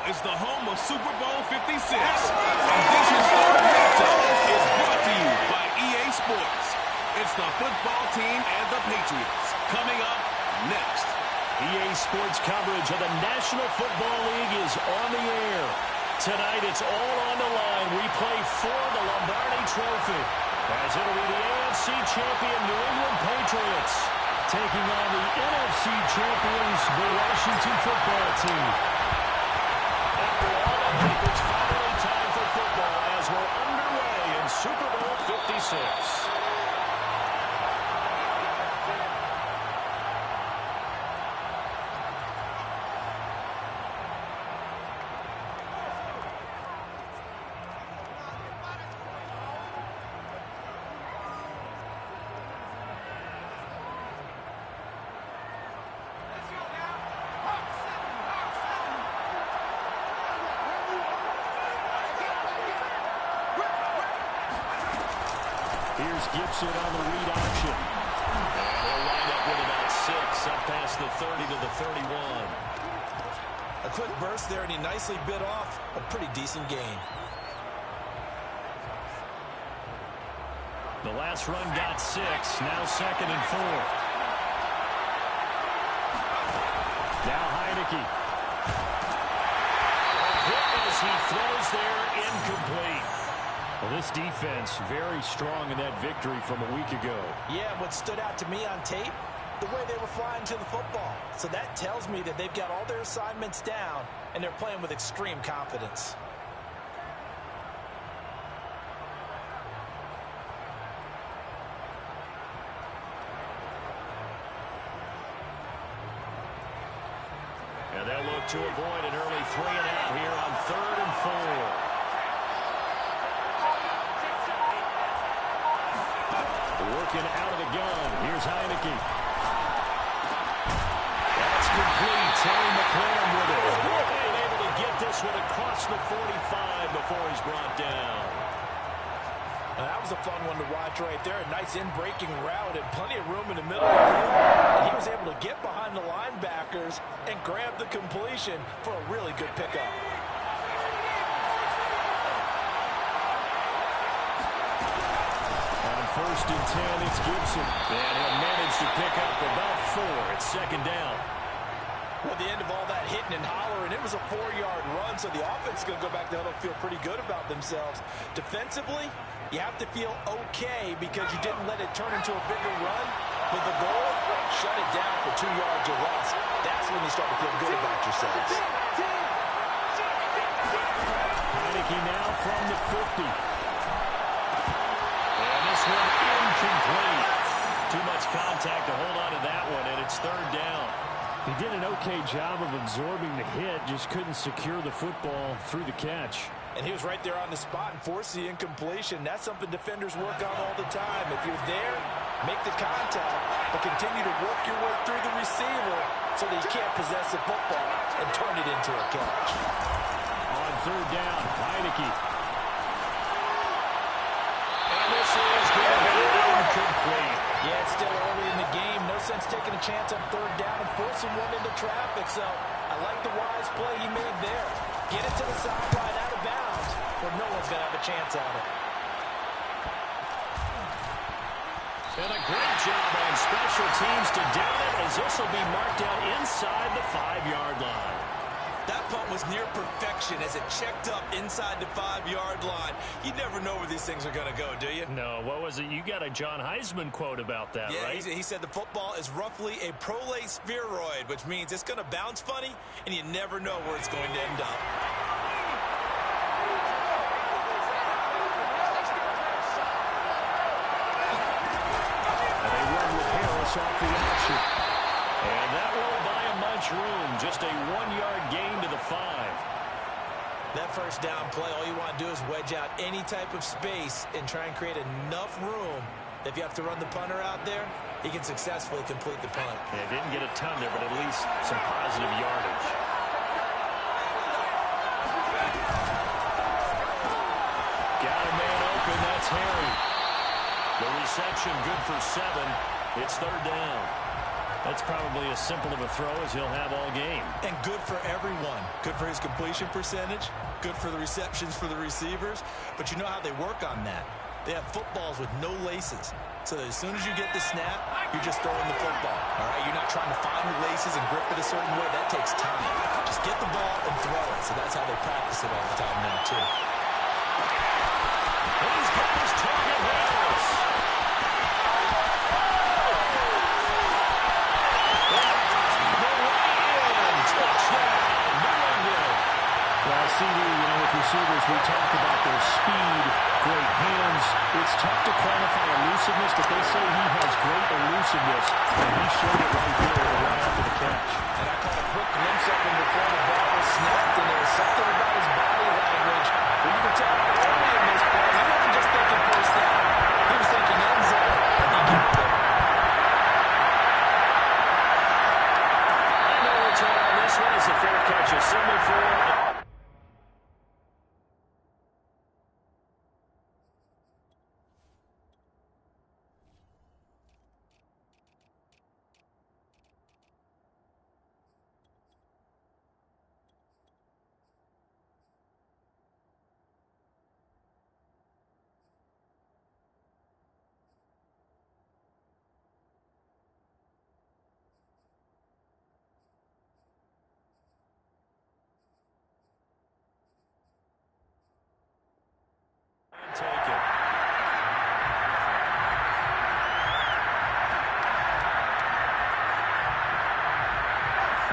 is the home of Super Bowl 56. And this historic matchup is brought to you by EA Sports. It's the football team and the Patriots. Coming up next. EA Sports coverage of the National Football League is on the air. Tonight it's all on the line. We play for the Lombardi Trophy, as it'll be the AFC champion New England Patriots taking on the NFC champions, the Washington Football Team. After all that week, it's finally time for football as we're underway in Super Bowl 56. Here's Gibson on the read option. And they'll wind up with about 6 up past the 30 to the 31. A quick burst there, and he nicely bit off a pretty decent gain. The last run got 6, now 2nd and 4. Now Heineke. A hit as he throws there, incomplete. Well, this defense very strong in that victory from a week ago. Yeah, what stood out to me on tape, the way they were flying to the football. So that tells me that they've got all their assignments down, and they're playing with extreme confidence. And they'll look to avoid an early 3-and-out here on 3rd and 4. Working out of the gun. Here's Heineke. That's complete. Terry McLaurin with it. And able to get this one across the 45 before he's brought down. Now, that was a fun one to watch right there. A nice in-breaking route and plenty of room in the middle of the field. And he was able to get behind the linebackers and grab the completion for a really good pickup. First and 10, it's Gibson. And he'll manage to pick up about 4. It's 2nd down. Well, at the end of all that hitting and hollering, it was a 4-yard run, so the offense is going to go back to huddle and feel pretty good about themselves. Defensively, you have to feel okay because you didn't let it turn into a bigger run. With the goal, shut it down for 2 yards or less. That's when you start to feel good about yourselves. Heineke now from the 50. Incomplete. Too much contact to hold on to that one, and it's 3rd down. He did an okay job of absorbing the hit, just couldn't secure the football through the catch. And he was right there on the spot and forced the incompletion. That's something defenders work on all the time. If you're there, make the contact, but continue to work your way through the receiver so that you can't possess the football and turn it into a catch. On 3rd down, Heineke. This is going to be incomplete. Yeah, it's still early in the game. No sense taking a chance on 3rd down and forcing one into traffic. So I like the wise play he made there. Get it to the sideline out of bounds where no one's going to have a chance at it. And a great job on special teams to down it as this will be marked out inside the 5-yard line. That punt was near perfection as it checked up inside the 5-yard line. You never know where these things are going to go, do you? No, what was it? You got a John Heisman quote about that, right? Yeah, he said the football is roughly a prolate spheroid, which means it's going to bounce funny, and you never know where it's going to end up. And they run with Harris off the action. And that won't buy him much room. Just a 1-yard gain to the 5. That first down play, all you want to do is wedge out any type of space and try and create enough room. If you have to run the punter out there, he can successfully complete the punt. Yeah, didn't get a ton there, but at least some positive yardage. Got a man open. That's Harry. The reception good for 7. It's 3rd down. That's probably as simple of a throw as he'll have all game. And good for everyone. Good for his completion percentage. Good for the receptions for the receivers. But you know how they work on that. They have footballs with no laces. So that as soon as you get the snap, you're just throwing the football. All right, you're not trying to find the laces and grip it a certain way. That takes time. Just get the ball and throw it. So that's how they practice it all the time now, too. He's got his target runners. Well, CD, with receivers, we talk about their speed, great hands. It's tough to quantify elusiveness, but they say he has great elusiveness, and he showed it right there right after the catch. And I caught a quick glimpse of him before the ball was snapped, and there was something about his body language where you can tell early in this play, he wasn't just thinking first down. He was thinking end zone, and he got there. And no return on this one is a fair catch, a signal for... Take it.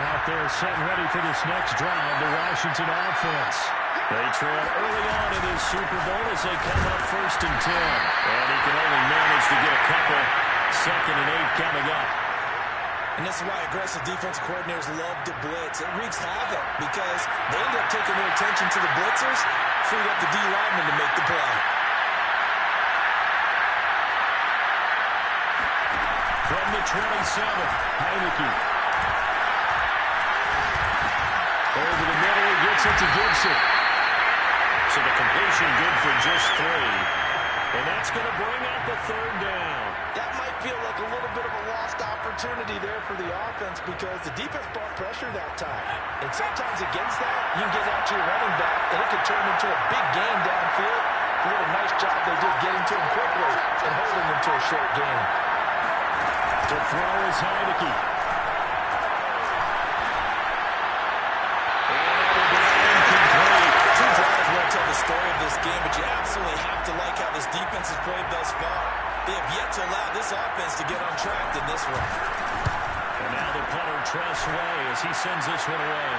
Out there set ready for this next drive, the Washington offense. They trail early on in this Super Bowl as they come up 1st and 10. And he can only manage to get a couple. 2nd and 8 coming up. And this is why aggressive defensive coordinators love to blitz. It wreaks havoc because they end up taking their attention to the blitzers, freed up the D lineman to make the play. From the 27, Heineke. Over the middle, he gets it to Gibson. So the completion good for just 3. And that's going to bring up the 3rd down. That might feel like a little bit of a lost opportunity there for the offense because the defense brought pressure that time. And sometimes against that, you can get out to your running back, and it could turn into a big gain downfield. What a nice job they did getting to him quickly and holding him to a short gain. To throw is Heineke. Two drives won't tell the story of this game, but you absolutely have to like how this defense has played thus far. They have yet to allow this offense to get on track in this one. And now the punter trusts Way as he sends this one away.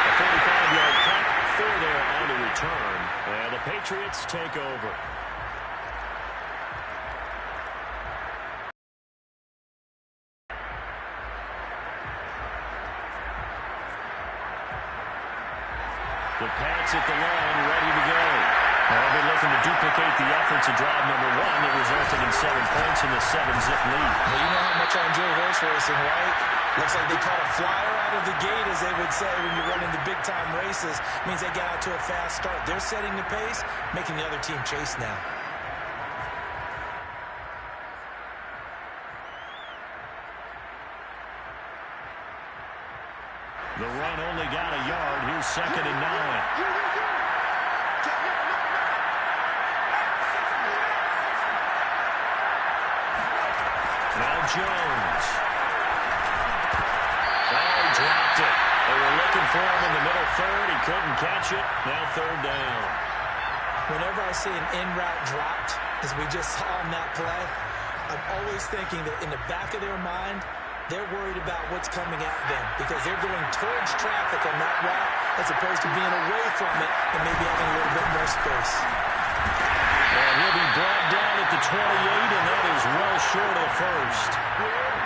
A 45-yard punt, 4 there on the return. And the Patriots take over. The Pats at the line, ready to go. They'll be looking to duplicate the efforts of drive number 1 that resulted in 7 points in the 7-zip lead. Well, you know how much I enjoy horse racing, right? Looks like they caught a flyer out of the gate, as they would say when you're running the big-time races. It means they got out to a fast start. They're setting the pace, making the other team chase now. The run only got a yard. Here's 2nd and 9. Now Jones. Oh, he dropped it. They were looking for him in the middle 3rd. He couldn't catch it. Now 3rd down. Whenever I see an in-route dropped, as we just saw on that play, I'm always thinking that in the back of their mind, they're worried about what's coming at them because they're going towards traffic on that route as opposed to being away from it and maybe having a little bit more space. And he'll be brought down at the 28, and that is well short of the 1st.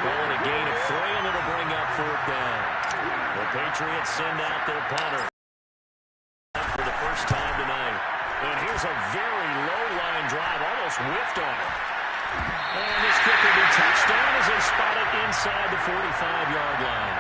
Calling a gain of 3, and it'll bring up 4th down. The Patriots send out their punter for the first time tonight. And here's a very low-line drive, almost whiffed on it. And this kick will be touchdown as they spot it inside the 45-yard line.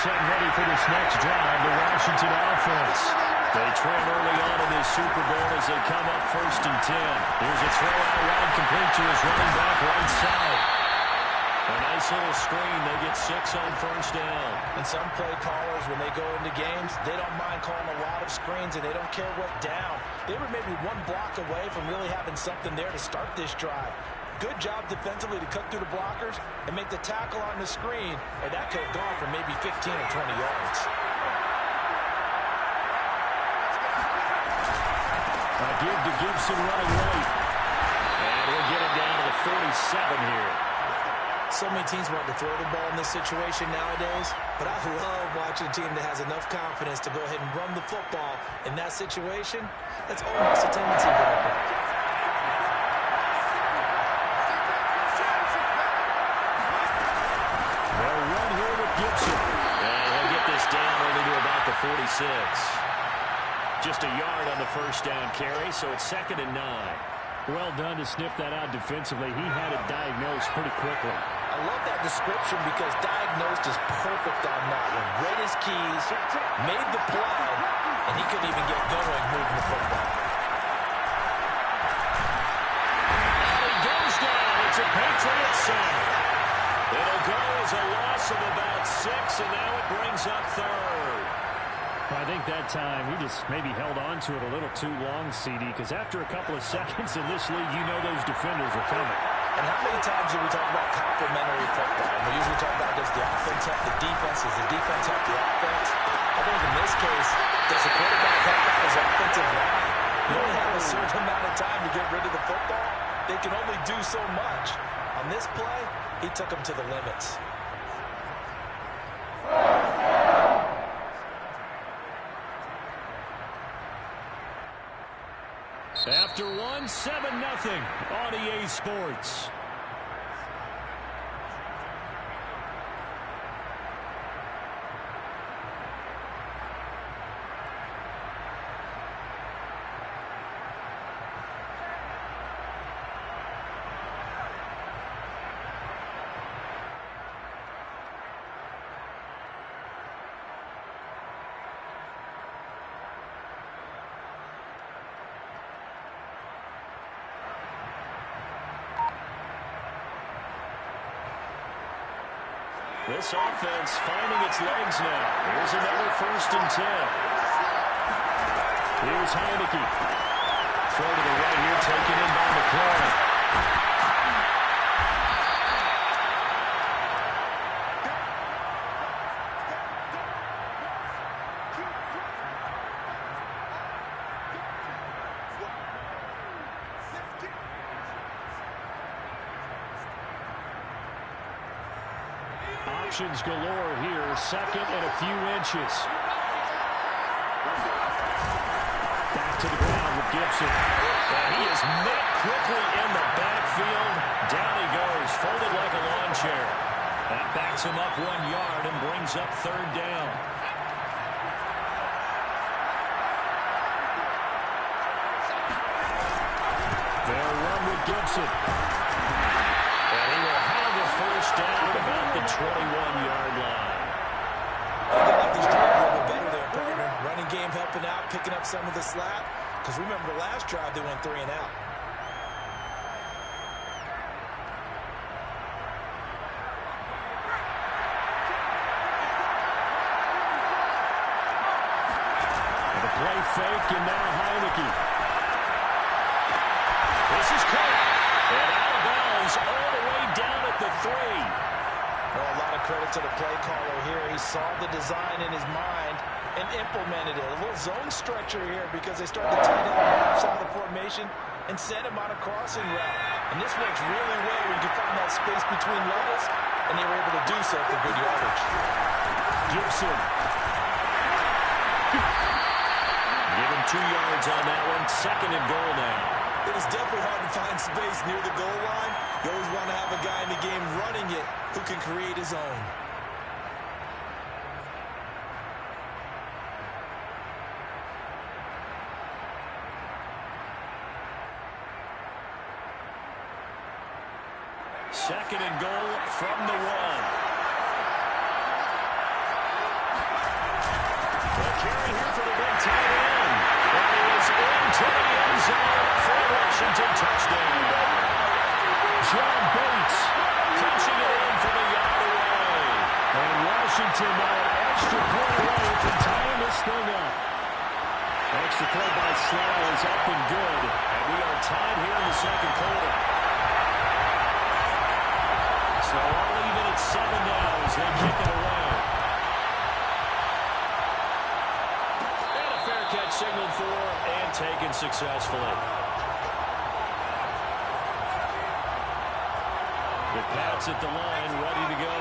set ready for this next drive, the Washington offense. They trail early on in this Super Bowl as they come up 1st and 10. Here's a throw out wide, complete to his running back right side. A nice little screen. They get 6 on 1st down. And some play callers, when they go into games, they don't mind calling a lot of screens, and they don't care what down. They were maybe one block away from really having something there to start this drive. Good job defensively to cut through the blockers and make the tackle on the screen, or that could have gone for maybe 15 or 20 yards. A give to Gibson running late. And we'll get it down to the 47 here. So many teams want to throw the ball in this situation nowadays, but I love watching a team that has enough confidence to go ahead and run the football in that situation. That's almost a tendency breaker. They'll run here with Gibson. And he'll get this down only to about the 46. Just a yard on the 1st down carry, so it's 2nd and 9. Well done to sniff that out defensively. He had it diagnosed pretty quickly. I love that description because diagnosed is perfect on that one. Read his keys, made the play, and he couldn't even get going moving the football. And he goes down. It's a Patriots center. It'll go as a loss of about 6, and now it brings up 3rd. I think that time he just maybe held on to it a little too long, CD, because after a couple of seconds in this league, you know those defenders are coming. And how many times do we talk about complementary football? We usually talk about does the offense help the defense? Does the defense help the offense? I think in this case, does the quarterback help out his offensive line? You only have a certain amount of time to get rid of the football. They can only do so much. On this play, he took them to the limits. After 1, 7-0 on EA Sports. This offense finding its legs now. Here's another 1st and 10. Here's Heineke. Throw to the right here, taken in by McLaurin. Options galore here, 2nd and a few inches. Back to the ground with Gibson. And he is met quickly in the backfield. Down he goes, folded like a lawn chair. That backs him up 1 yard and brings up 3rd down. They'll run with Gibson. And he will have a 1st down at about the 21-yard line. I like this drive a little bit better there, partner. Running game helping out, picking up some of the slack. Because remember the last drive, they went 3 and out. And a play fake, and now Heineke. This is caught. And out of bounds all the way down at the 3. Well, a lot of credit to the play caller here. He saw the design in his mind and implemented it. A little zone stretcher here because they started to tight end on the left side of the formation and send him on a crossing route. And this works really well when you can find that space between levels, and they were able to do so for good yardage. Gibson. Give him 2 yards on that one. 2nd and goal now. It is definitely hard to find space near the goal line. You always want to have a guy in the game running it who can create his own. Second and goal from the 1. carry here for the big tight end. And he is into the end zone for a Washington touchdown. John Bates catching it in from a yard away. And Washington now an extra point away from tying this thing up. Extra play by Slaughter is up and good. And we are tied here in the second quarter. So all even at 7 now as they kick it away. And a fair catch signaled for and taken successfully. The Pats at the line, ready to go.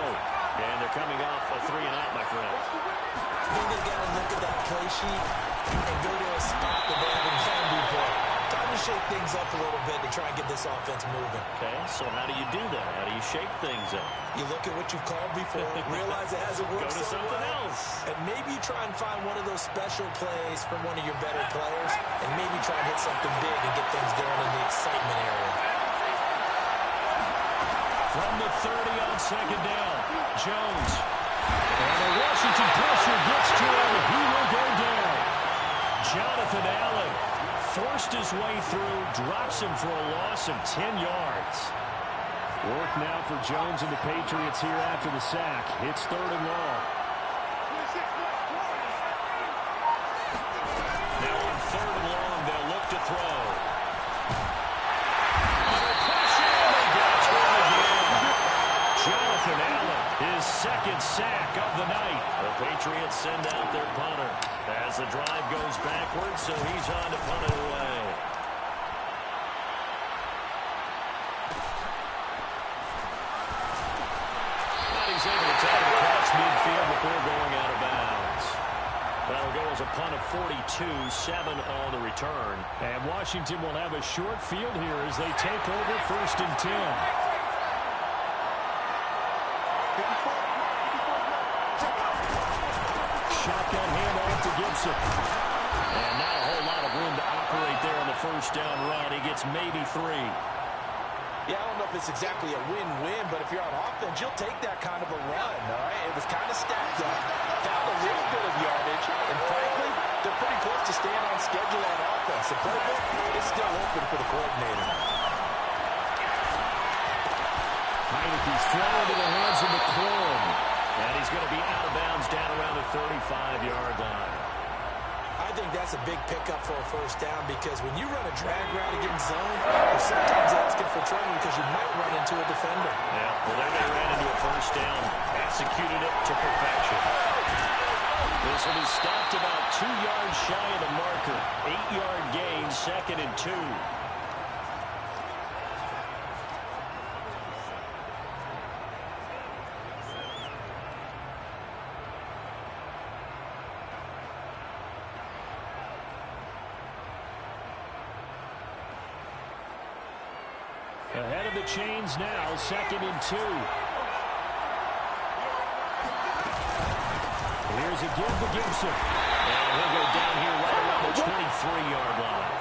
And they're coming off a 3-and-out, my friend. I think they've got to look at that play sheet and go to a spot that they haven't done before. Time to shake things up a little bit to try and get this offense moving. Okay, so how do you do that? How do you shake things up? You look at what you've called before, realize it hasn't worked Go to something else. and maybe you try and find one of those special plays from one of your better players, and maybe try and hit something big and get things going in the excitement area. From the 30 on second down, Jones. And the Washington pressure gets to him. He will go down. Jonathan Allen forced his way through, drops him for a loss of 10 yards. Work now for Jones and the Patriots here after the sack. It's 3rd and long. Now on 3rd and long, they'll look to throw. Under pressure, they get to him again. Jonathan Allen, his second sack of the night. The Patriots send out their punter as the drive goes backwards, so he's on to punt it away. And he's able to take it across midfield before going out of bounds. That'll go as a punt of 42, 7 on the return. And Washington will have a short field here as they take over 1st and 10. Shotgun handoff to Gibson. And not a whole lot of room to operate there on the 1st down run. He gets maybe 3. Yeah, I don't know if it's exactly a win-win, but if you're on offense, you'll take that kind of a run, all right? It was kind of stacked up, found a little bit of yardage, and frankly, they're pretty close to staying on schedule on offense. The playbook is still open for the coordinator. Heineke's thrown into the hands of McClellan. And he's going to be out of bounds down around the 35-yard line. I think that's a big pickup for a 1st down because when you run a drag route against zone, you're sometimes asking for trouble because you might run into a defender. Yeah, well, there they ran into a 1st down, executed it to perfection. This will be stopped about 2 yards shy of the marker. 8-yard gain, 2nd and 2. Ahead of the chains now, 2nd and 2. Here's a give to Gibson. And he'll go down here right around the 23-yard line.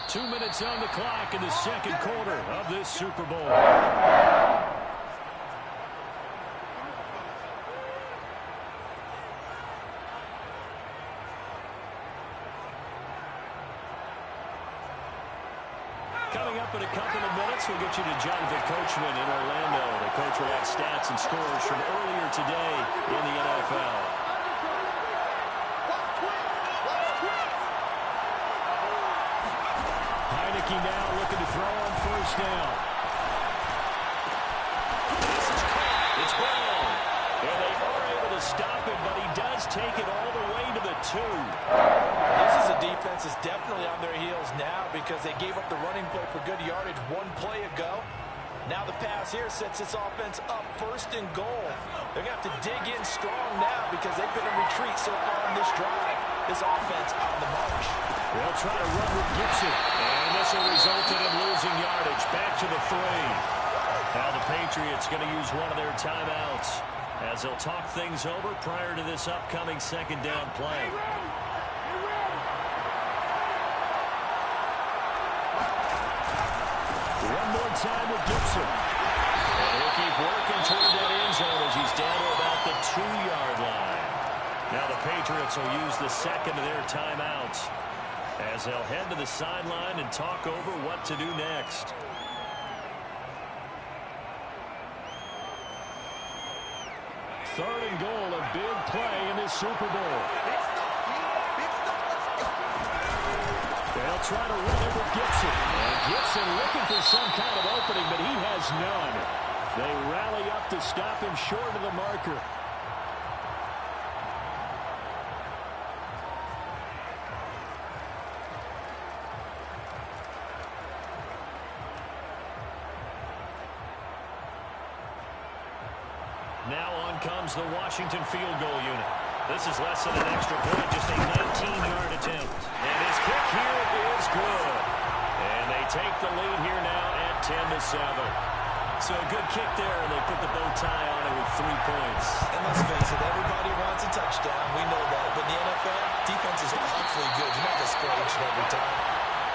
Two minutes on the clock in the second quarter of this Super Bowl. Coming up in a couple of minutes, we'll get you to Jonathan Coachman in Orlando. The coach will have stats and scores from earlier today in the NFL. Heineke now looking to throw on 1st down. This is caught. It's ball. And they are able to stop it, but he does take it all the way to the 2. This is a defense that's definitely on their heels now because they gave up the running play for good yardage 1 play ago. Now the pass here sets this offense up 1st and goal. They're going to have to dig in strong now because they've been in retreat so far in this drive. This offense on the march. They'll try to run with Gibson. And this will result in him losing yardage. Back to the 3. Now the Patriots going to use one of their timeouts as they'll talk things over prior to this upcoming 2nd down play. One more time with Gibson. And he'll keep working toward that end zone as he's down Patriots will use the second of their timeouts as they'll head to the sideline and talk over what to do next. Third and goal, a big play in this Super Bowl. They'll try to run it with Gibson. And Gibson looking for some kind of opening, but he has none. They rally up to stop him short of the marker. Now on comes the Washington field goal unit. This is less than an extra point, just a 19-yard attempt. And his kick here is good. And they take the lead here now at 10-7. So a good kick there, and they put the bow tie on it with 3 points. And let's face it, everybody wants a touchdown. We know that. But in the NFL, defense is awfully good. You're not just score each and every time.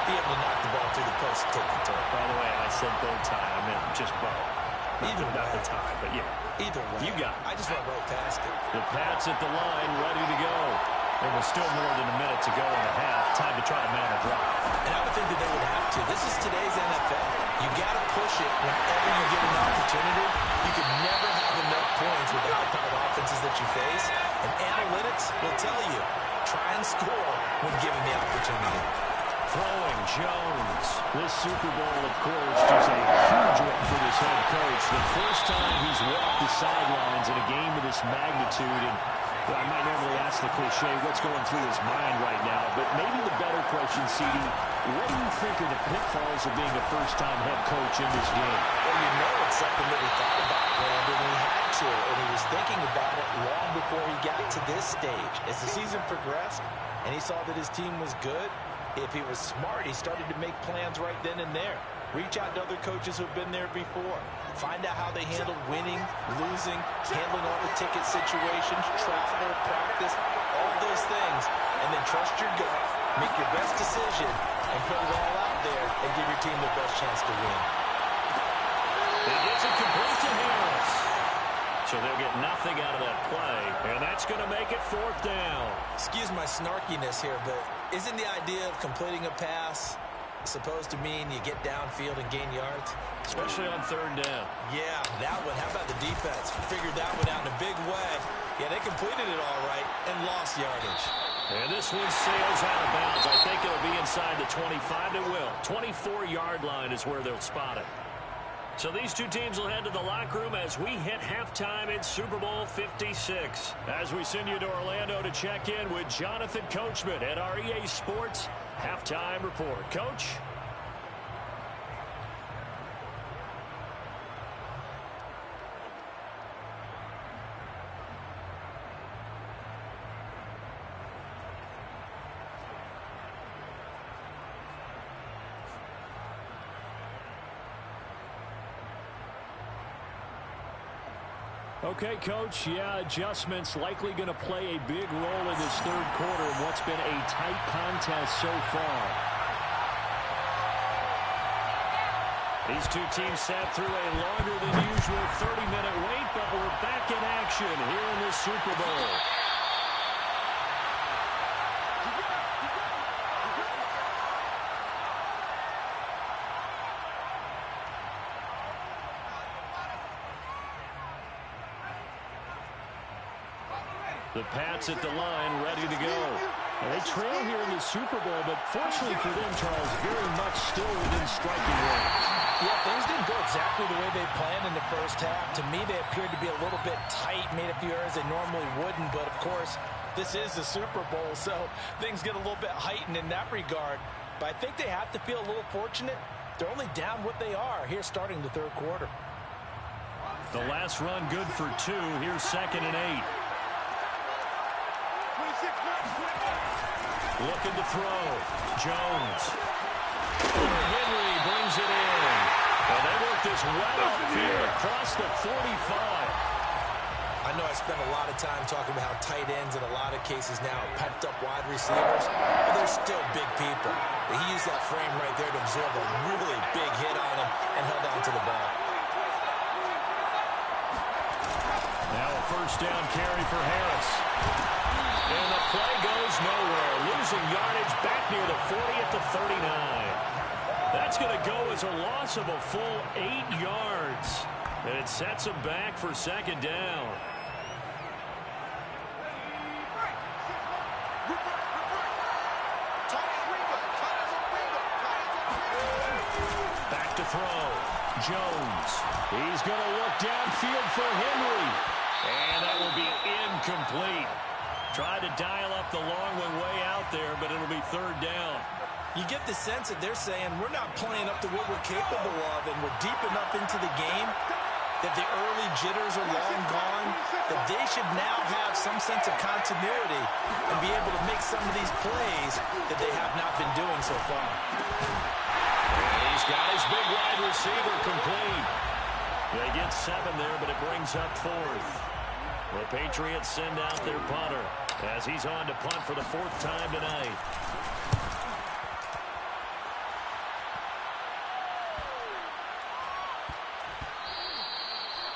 Be able to knock the ball through the post and take the turn. By the way, I said bow tie. I meant just bow. Either not the tie, but yeah. Either way. You got it. I just went right past it. The Pats at the line, ready to go. There was still more than a minute to go in the half. Time to try to mount a drive. And I would think that they would have to. This is today's NFL. You got to push it whenever you get an opportunity. You can never have enough points with the high-powered offenses that you face. And analytics will tell you, try and score when given the opportunity. Throwing Jones. This Super Bowl, of course, just a huge one for this head coach. The first time he's walked the sidelines in a game of this magnitude. And I might normally ask the cliche, what's going through his mind right now? But maybe the better question, CD, what do you think are the pitfalls of being a first-time head coach in this game? Well, you know it's something that he thought about, Brandon. He had to, and he was thinking about it long before he got to this stage. As the season progressed, and he saw that his team was good, if he was smart, he started to make plans right then and there. Reach out to other coaches who've been there before. Find out how they handled winning, losing, handling all the ticket situations, travel, practice, all those things. And then trust your gut, make your best decision, and put it all out there and give your team the best chance to win. He gets it complete to Harris. So they'll get nothing out of that play, and that's going to make it 4th down. Excuse my snarkiness here, but isn't the idea of completing a pass supposed to mean you get downfield and gain yards? Especially on 3rd down. Yeah, that one. How about the defense? Figured that one out in a big way. Yeah, they completed it all right and lost yardage. And this one sails out of bounds. I think it'll be inside the 25. It will. 24-yard line is where they'll spot it. So these two teams will head to the locker room as we hit halftime in Super Bowl 56. As we send you to Orlando to check in with Jonathan Coachman at our EA Sports Halftime Report. Coach? Okay, Coach, yeah, adjustments likely going to play a big role in this 3rd quarter in what's been a tight contest so far. These two teams sat through a longer than usual 30-minute wait, but we're back in action here in this Super Bowl. The Pats at the line, ready to go. And they trail here in the Super Bowl, but fortunately for them, Charles, very much still within striking range. Yeah, things didn't go exactly the way they planned in the first half. To me, they appeared to be a little bit tight, made a few errors they normally wouldn't. But, of course, this is the Super Bowl, so things get a little bit heightened in that regard. But I think they have to feel a little fortunate. They're only down what they are here starting the 3rd quarter. The last run good for 2. Here's 2nd and 8. Looking to throw. Jones. Henry brings it in. And they work this well upfield across the 45. I know I spent a lot of time talking about how tight ends in a lot of cases now are pumped up wide receivers, but they're still big people. He used that frame right there to absorb a really big hit on him and held on to the ball. Now a first down carry for Harris. And the play goes nowhere. Losing yardage back near the 40 at the 39. That's going to go as a loss of a full 8 yards. And it sets him back for second down. Back to throw. Jones. He's going to look downfield for Henry. And that will be incomplete. Tried to dial up the long one way out there, but it'll be third down. You get the sense that they're saying we're not playing up to what we're capable of, and we're deep enough into the game that the early jitters are long gone, that they should now have some sense of continuity and be able to make some of these plays that they have not been doing so far. And he's got his big wide receiver complete. They get 7 there, but it brings up 4th. The Patriots send out their punter as he's on to punt for the 4th time tonight.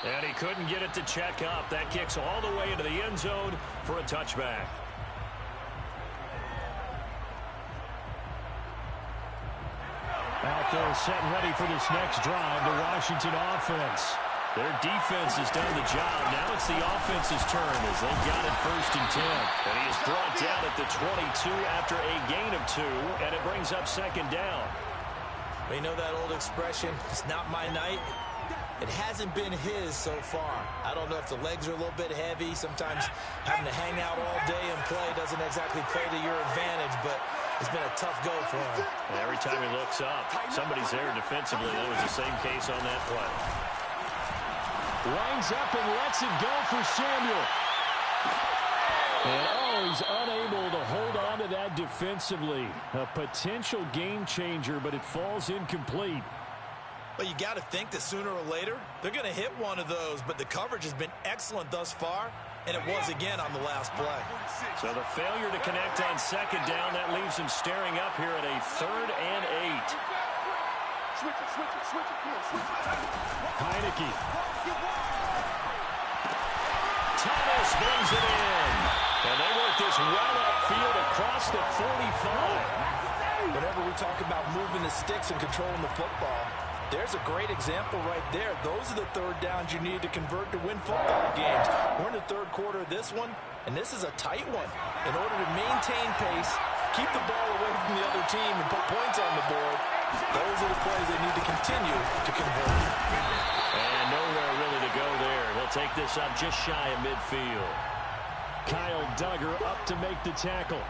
And he couldn't get it to check up. That kicks all the way into the end zone for a touchback. Out there set and ready for this next drive, the Washington offense. Their defense has done the job. Now it's the offense's turn as they've got it 1st and 10. And he is brought down at the 22 after a gain of 2, and it brings up 2nd down. Well, you know that old expression, it's not my night. It hasn't been his so far. I don't know if the legs are a little bit heavy. Sometimes having to hang out all day and play doesn't exactly play to your advantage, but it's been a tough go for him. And every time he looks up, somebody's there defensively. That was the same case on that play. Lines up and lets it go for Samuel. And he's unable to hold on to that defensively. A potential game changer, but it falls incomplete. Well, you got to think that sooner or later, they're going to hit one of those, but the coverage has been excellent thus far, and it was again on the last play. So the failure to connect on 2nd down, that leaves him staring up here at a 3rd and 8. Heineke. Thomas brings it in. And they work this well upfield across the 45. Whenever we talk about moving the sticks and controlling the football, there's a great example right there. Those are the 3rd downs you need to convert to win football games. We're in the 3rd quarter of this one, and this is a tight one. In order to maintain pace, keep the ball away from the other team, and put points on the board, those are the plays they need to continue to convert. And nowhere really to go there. He'll take this up just shy of midfield. Kyle Duggar up to make the tackle.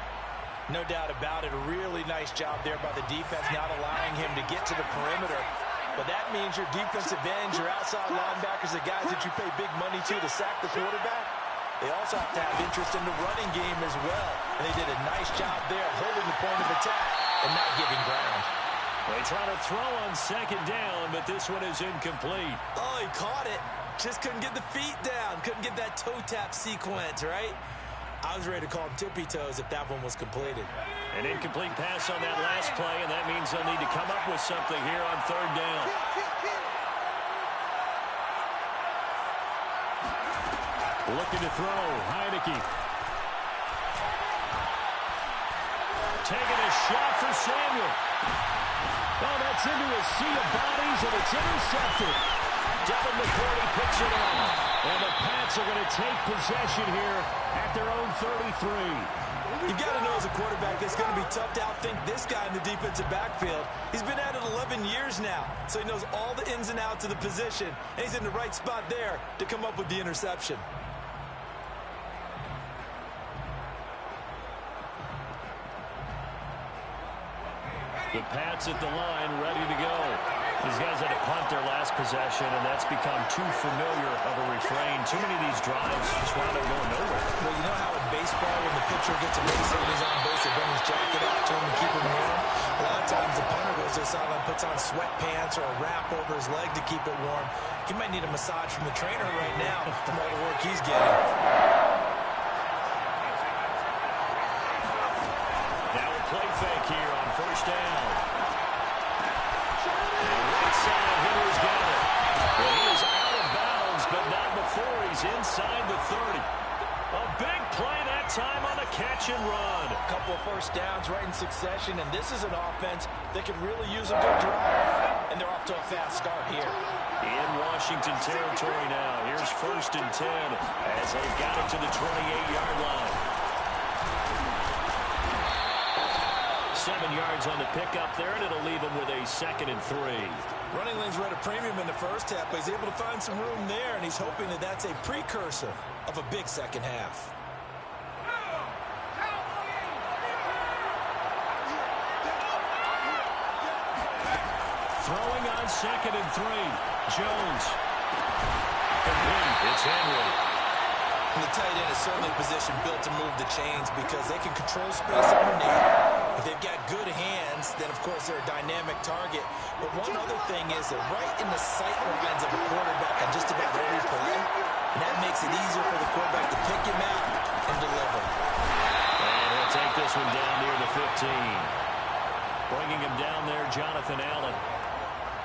No doubt about it. A really nice job there by the defense, not allowing him to get to the perimeter. But that means your defensive ends, your outside linebackers, the guys that you pay big money to sack the quarterback, they also have to have interest in the running game as well. And they did a nice job there holding the point of attack and not giving ground. They try to throw on 2nd down, but this one is incomplete. Oh, he caught it. Just couldn't get the feet down. Couldn't get that toe tap sequence, right? I was ready to call him tippy toes if that one was completed. An incomplete pass on that last play, and that means they'll need to come up with something here on 3rd down. Looking to throw, Heineke. Taking a shot for Samuel. Oh, that's into a sea of bodies, and it's intercepted. Devin McCourty picks it off. And the Pats are going to take possession here at their own 33. You've got to know as a quarterback it's going to be tough to outthink this guy in the defensive backfield. He's been at it 11 years now, so he knows all the ins and outs of the position, and he's in the right spot there to come up with the interception. The Pats at the line, ready to go. These guys had to punt their last possession, and that's become too familiar of a refrain. Too many of these drives just wound up going nowhere. Well, you know how in baseball, when the pitcher gets a base hit and he's on base, they bring his jacket out to him to keep him warm? A lot of times the punter goes to the sideline, puts on sweatpants or a wrap over his leg to keep it warm. He might need a massage from the trainer right now from all the work he's getting. Now a play fake here on 1st down. And right side, Henry's got it. Well, he is out of bounds, but not before he he's inside the 30. A big play that time on the catch and run. A couple of first downs right in succession, and this is an offense that can really use a good drive. And they're off to a fast start here. In Washington territory now. Here's 1st and 10 as they've got it to the 28-yard line. 7 yards on the pickup there, and it'll leave him with a 2nd and 3. Running lanes were at a premium in the first half, but he's able to find some room there, and he's hoping that that's a precursor of a big second half. Throwing on 2nd and 3. Jones. Complete. It's Henry. And the tight end is certainly a position built to move the chains because they can control space underneath. If they've got good hands, then, of course, they're a dynamic target. But one other thing is they're right in the sight lines of a quarterback on just about every play. And that makes it easier for the quarterback to pick him out and deliver. And he'll take this one down near the 15. Bringing him down there, Jonathan Allen.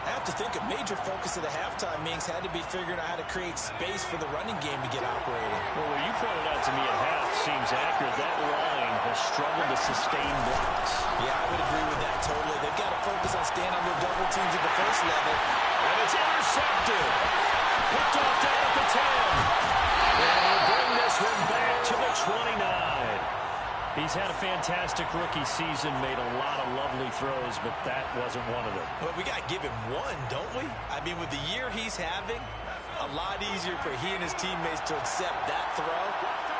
I have to think a major focus of the halftime meetings had to be figuring out how to create space for the running game to get operating. Well, what you pointed out to me at half seems accurate. That line has struggled to sustain blocks. Yeah, I would agree with that totally. They've got to focus on staying on their double teams at the first level. And it's intercepted. Picked off down at the 10. And he'll bring this one back to the 29. He's had a fantastic rookie season, made a lot of lovely throws, but that wasn't one of them. Well, we got to give him one, don't we? I mean, with the year he's having, a lot easier for he and his teammates to accept that throw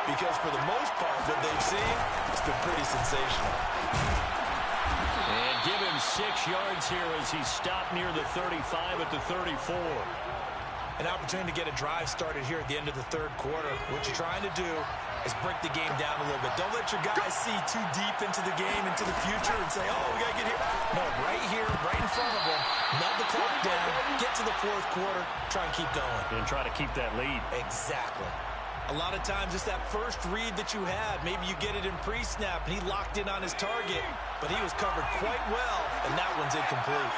because for the most part, what they've seen, it's been pretty sensational. And give him 6 yards here as he's stopped near the 35 at the 34. An opportunity to get a drive started here at the end of the third quarter. What you're trying to do is break the game down a little bit. Don't let your guys see too deep into the game, into the future, and say, oh, we got to get here. No, right here, right in front of them. Nub the clock down, get to the fourth quarter, try and keep going. And try to keep that lead. Exactly. A lot of times it's that first read that you had. Maybe you get it in pre-snap, and he locked in on his target, but he was covered quite well, and that one's incomplete.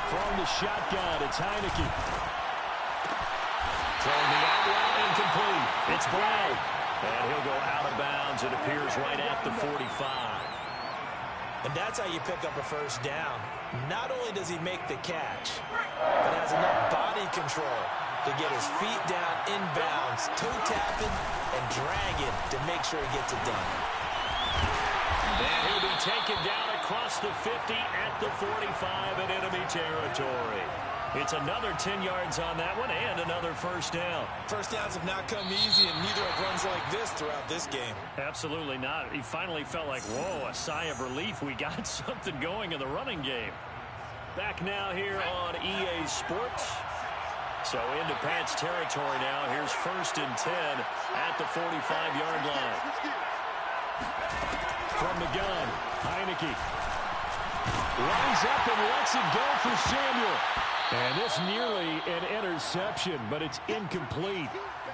From the shotgun, it's Heineke. Throwing the outline incomplete. It's Brown. And he'll go out of bounds. It appears right at the 45. And that's how you pick up a first down. Not only does he make the catch, but has enough body control to get his feet down inbounds, toe tapping, and dragging to make sure he gets it done. And he'll be taken down across the 50 at the 45 in enemy territory. It's another 10 yards on that one and another first down. First downs have not come easy, and neither have runs like this throughout this game. Absolutely not. He finally felt like, whoa, a sigh of relief. We got something going in the running game. Back now here on EA Sports. So into Pats territory now. Here's 1st and 10 at the 45-yard line. From the gun, Heineke lines up and lets it go for Samuel. And this nearly an interception, but it's incomplete.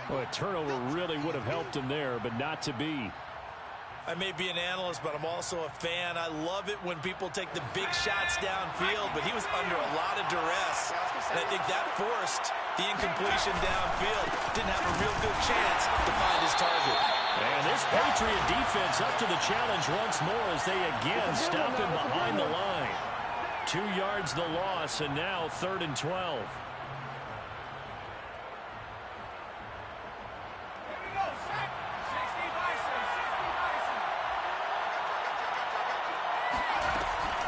Well, a turnover really would have helped him there, but not to be. I may be an analyst, but I'm also a fan. I love it when people take the big shots downfield, but he was under a lot of duress. And I think that forced the incompletion downfield. Didn't have a real good chance to find his target. And this Patriot defense up to the challenge once more as they again stop him behind the line. 2 yards the loss, and now 3rd and 12.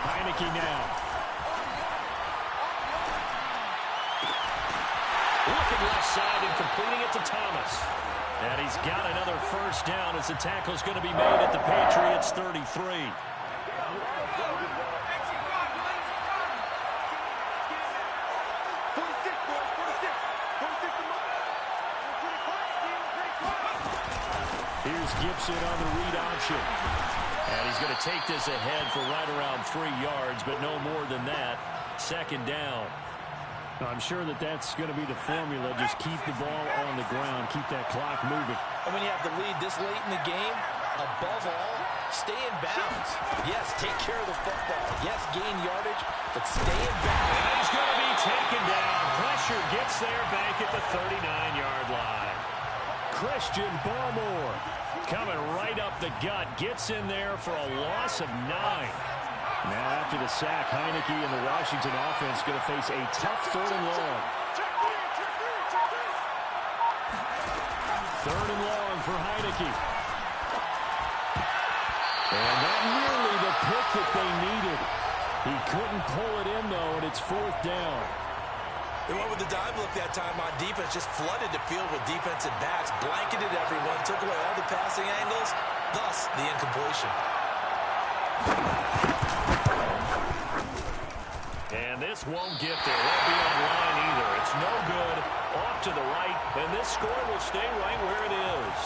Heineke now. Looking left side and completing it to Thomas. And he's got another first down as the tackle's going to be made at the Patriots 33. Here's Gibson on the read option. And he's going to take this ahead for right around 3 yards, but no more than that. 2nd down. I'm sure that that's going to be the formula. Just keep the ball on the ground. Keep that clock moving. And when you have the lead this late in the game, above all, stay in bounds. Yes, take care of the football. Yes, gain yardage, but stay in gets there back at the 39-yard line. Christian Barmore coming right up the gut. Gets in there for a loss of 9. Now after the sack, Heineke and the Washington offense going to face a tough 3rd and long. 3rd and long for Heineke. And not nearly the pick that they needed. He couldn't pull it in, though, and it's 4th down. They went with the dime look that time on defense, just flooded the field with defensive backs, blanketed everyone, took away all the passing angles, thus the incompletion. And this won't get there. Won't be on line either. It's no good. Off to the right, and this score will stay right where it is.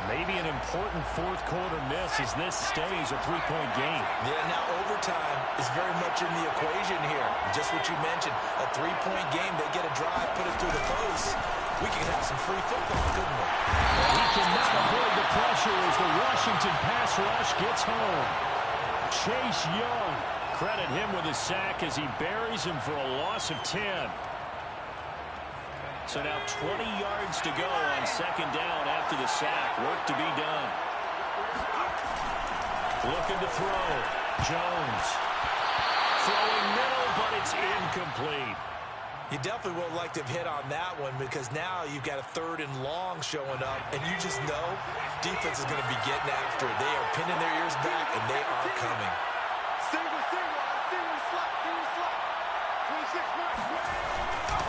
Maybe an important 4th quarter miss as this stays a 3-point game. Yeah, now overtime is very much in the equation here. Just what you mentioned, a 3-point game. They get a drive, put it through the post. We could have some free football, couldn't we? He cannot avoid the pressure as the Washington pass rush gets home. Chase Young, credit him with a sack as he buries him for a loss of 10. So now 20 yards to go on 2nd down after the sack. Work to be done. Looking to throw. Jones. Throwing middle, but it's incomplete. You definitely would like to have hit on that one because now you've got a 3rd and long showing up, and you just know defense is going to be getting after it. They are pinning their ears back, and they are coming.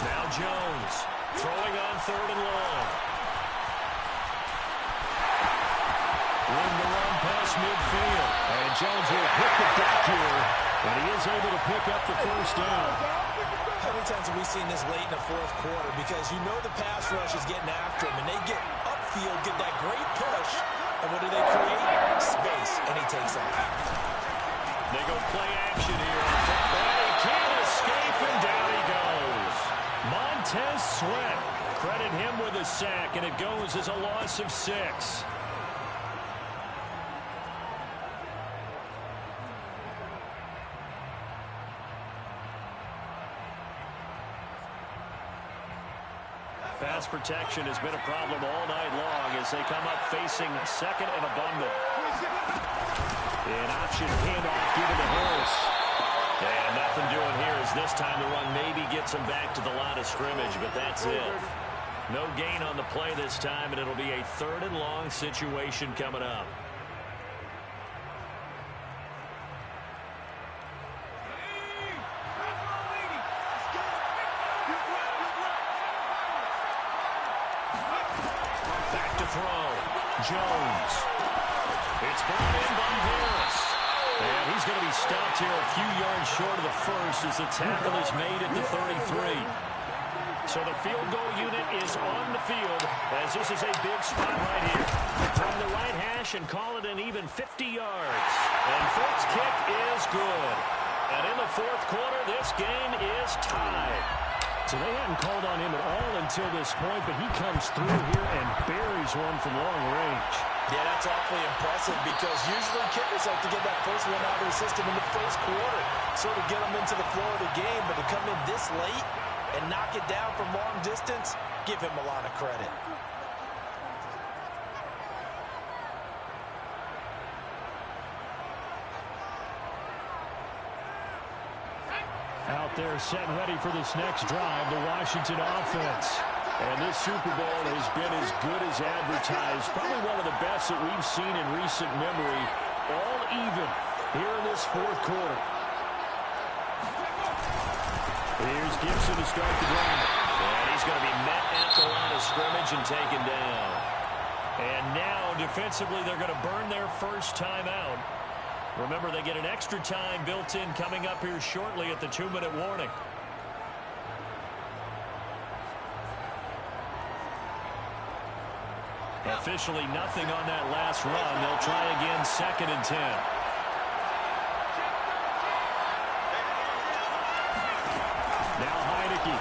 Now Jones. Throwing on 3rd and long. Win the run past midfield. And Jones will hit the deck here. And he is able to pick up the 1st down. How many times have we seen this late in the 4th quarter? Because you know the pass rush is getting after him. And they get upfield, get that great push. And what do they create? Space. And he takes off. They go play action here. And he can't escape, and down he goes. Montez Sweat, credit him with a sack, and it goes as a loss of 6. Pass protection has been a problem all night long as they come up facing 2nd and a bundle. An option handoff given to Harris. And nothing doing here as this time the run maybe gets him back to the line of scrimmage, but that's it. No gain on the play this time, and it'll be a 3rd and long situation coming up. Back to throw. Jones. It's brought in by Harris. And he's going to be stopped here a few yards short of the 1st as the tackle is made at the 33. So the field goal unit is on the field as this is a big spot right here. From the right hash and call it an even 50 yards. And Fort's kick is good. And in the 4th quarter, this game is tied. So they hadn't called on him at all until this point, but he comes through here and buries one from long range. Yeah, that's awfully impressive because usually kickers like to get that first one out of the system in the 1st quarter, sort of get them into the flow of the game, but to come in this late and knock it down from long distance, give him a lot of credit. Out there set and ready for this next drive, the Washington offense. And this Super Bowl has been as good as advertised. Probably one of the best that we've seen in recent memory. All even here in this 4th quarter. Here's Gibson to start the drive. And he's going to be met at the line of scrimmage and taken down. And now, defensively, they're going to burn their first time out. Remember, they get an extra time built in coming up here shortly at the 2-minute warning. Officially nothing on that last run. They'll try again 2nd and 10. Now Heineke.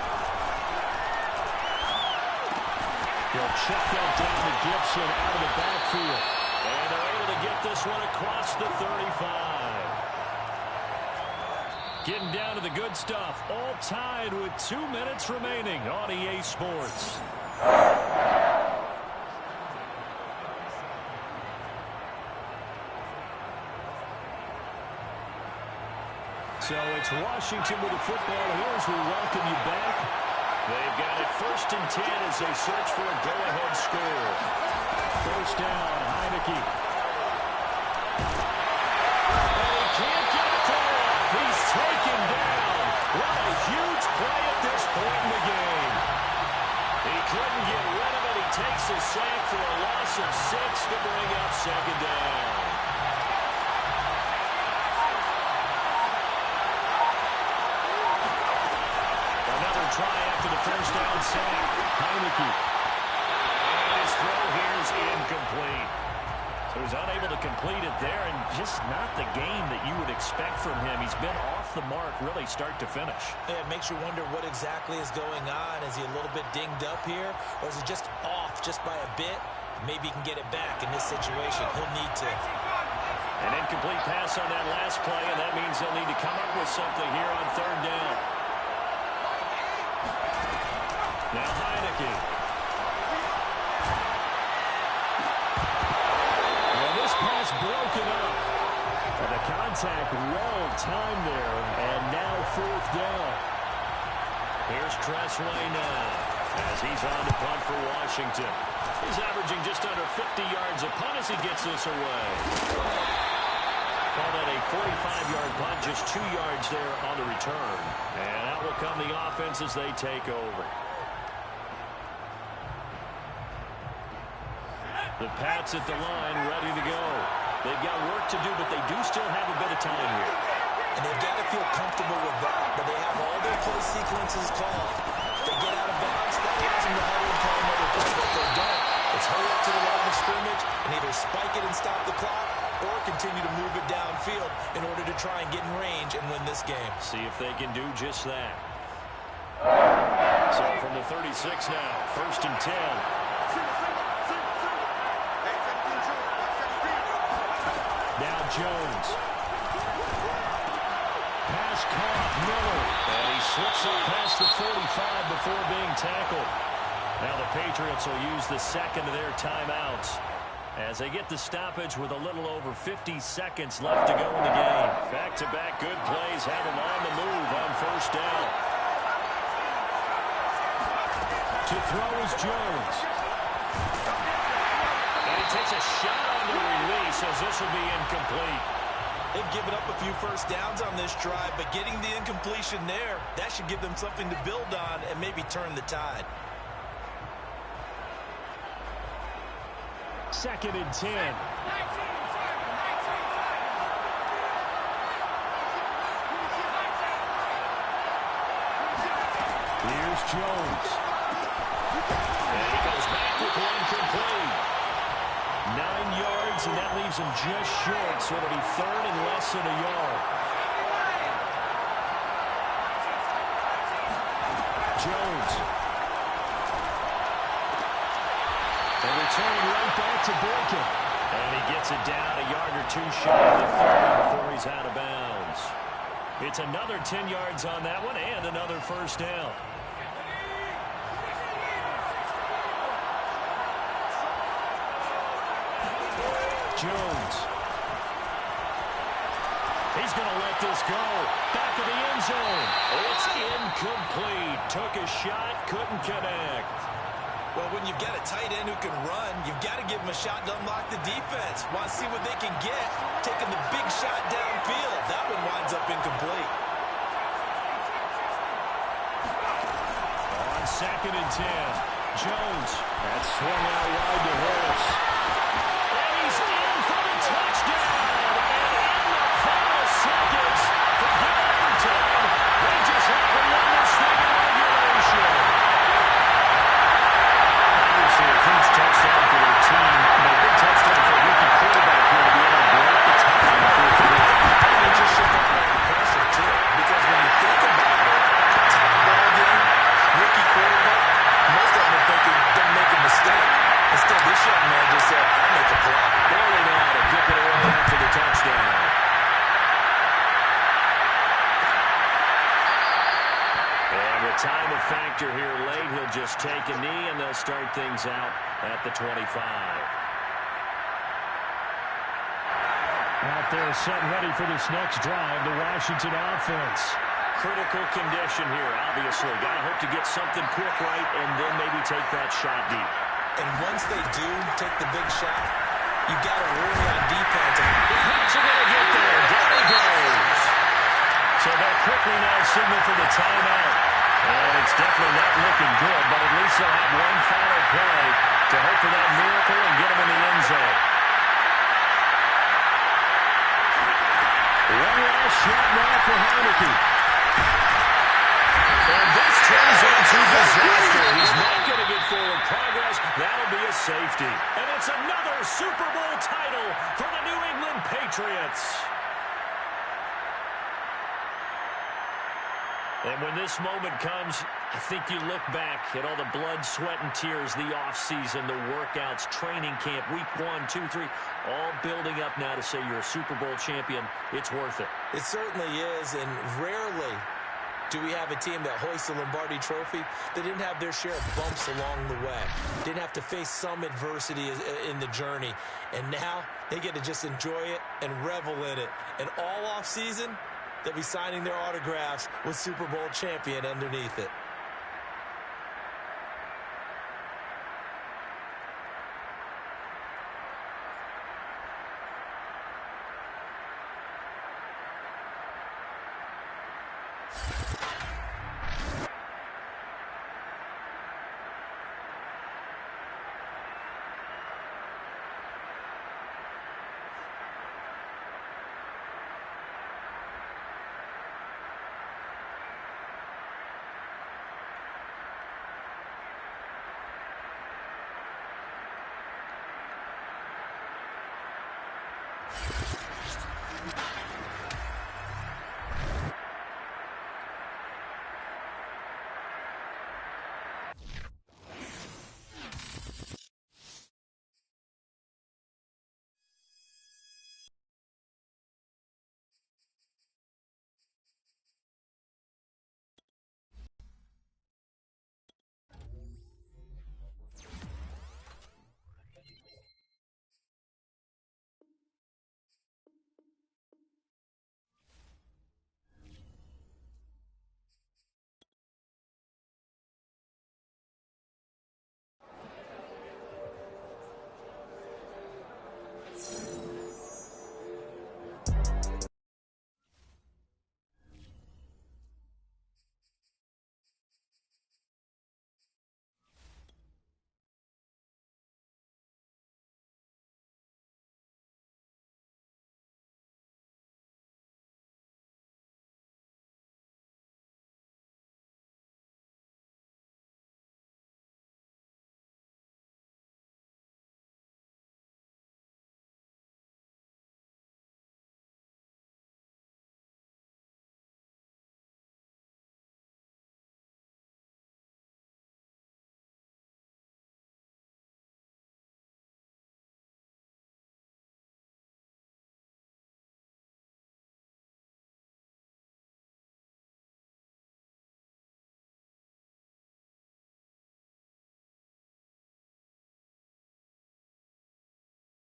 He'll check that down to Gibson out of the backfield. And they're able to get this one across the 35. Getting down to the good stuff. All tied with 2 minutes remaining on EA Sports. So it's Washington with the football here as we welcome you back. They've got it 1st and 10 as they search for a go-ahead score. 1st down, Heineke. And he can't get a throw up. He's taken down. What a huge play at this point in the game. He couldn't get rid of it. He takes a sack for a loss of 6 to bring up 2nd down. Try after the 1st down sack. Heineke. And his throw here is incomplete. So he's unable to complete it there, and just not the game that you would expect from him. He's been off the mark really start to finish. Yeah, it makes you wonder what exactly is going on. Is he a little bit dinged up here, or is he just off just by a bit? Maybe he can get it back in this situation. He'll need to. An incomplete pass on that last play, and that means they'll need to come up with something here on 3rd down. Now Heineke. Well, this pass broken up. And the contact well timed there. And now 4th down. Here's Tressway now as he's on the punt for Washington. He's averaging just under 50 yards a punt as he gets this away. Call that a 45-yard punt, just 2 yards there on the return. And out will come the offense as they take over. The Pats at the line, ready to go. They've got work to do, but they do still have a bit of time here. And they've got to feel comfortable with that, but they have all their play sequences called. If they get out of bounds, that allows them to huddle and call another play. But if they don't, it's hurry up to the line of scrimmage and either spike it and stop the clock or continue to move it downfield in order to try and get in range and win this game. See if they can do just that. So from the 36 now, 1st and 10. Now Jones. Pass caught, Miller. And he slips up past the 45 before being tackled. Now the Patriots will use the 2nd of their timeouts as they get the stoppage with a little over 50 seconds left to go in the game. Back-to-back good plays have them on the move on 1st down. To throw is Jones. And he takes a shot on the release as this will be incomplete. They've given up a few 1st downs on this drive, but getting the incompletion there, that should give them something to build on and maybe turn the tide. 2nd and 10. Here's Jones. And he goes back with one complete. 9 yards, and that leaves him just short, so it'll be 3rd and less than a yard. Jones. And returning right back to Boykin. And he gets it down a yard or 2 shy of the 30 before he's out of bounds. It's another 10 yards on that one and another 1st down. Jones. He's going to let this go. Back of the end zone. It's incomplete. Took a shot, couldn't connect. Well, when you've got a tight end who can run, you've got to give him a shot to unlock the defense. Want to see what they can get. Taking the big shot downfield. That one winds up incomplete. On 2nd and 10. Jones. That swung out wide to Harris. And he's in for the touchdown. And in the final seconds, forget overtime. They just have to win this thing in regulation. Obviously, a huge touchdown for their team. And a big touchdown for a rookie quarterback here to be able to break the tie in the 4th quarter. They just should have the pressure, too. Because when you think about it, top ball game, rookie quarterback, most of them are thinking, don't make a mistake. Instead, this young man just said, time of factor here late. He'll just take a knee, and they'll start things out at the 25. Out there setting ready for this next drive, the Washington offense. Critical condition here, obviously. Got to hope to get something quick right and then maybe take that shot deep. And once they do take the big shot, you've got to worry on defense. How's he going to get there? Down he goes. So they'll quickly now signal for the timeout. And it's definitely not looking good, but at least they'll have one final play to hope for that miracle and get them in the end zone. One last shot now for Heineke. And this turns into disaster. He's not going to get forward progress. That'll be a safety. And it's another Super Bowl title for the New England Patriots. And when this moment comes, I think you look back at all the blood, sweat, and tears, the offseason, the workouts, training camp, week 1, 2, 3, all building up now to say you're a Super Bowl champion. It's worth it. It certainly is, and rarely do we have a team that hoists the Lombardi Trophy that didn't have their share of bumps along the way, didn't have to face some adversity in the journey, and now they get to just enjoy it and revel in it. And all offseason, they'll be signing their autographs with Super Bowl champion underneath it.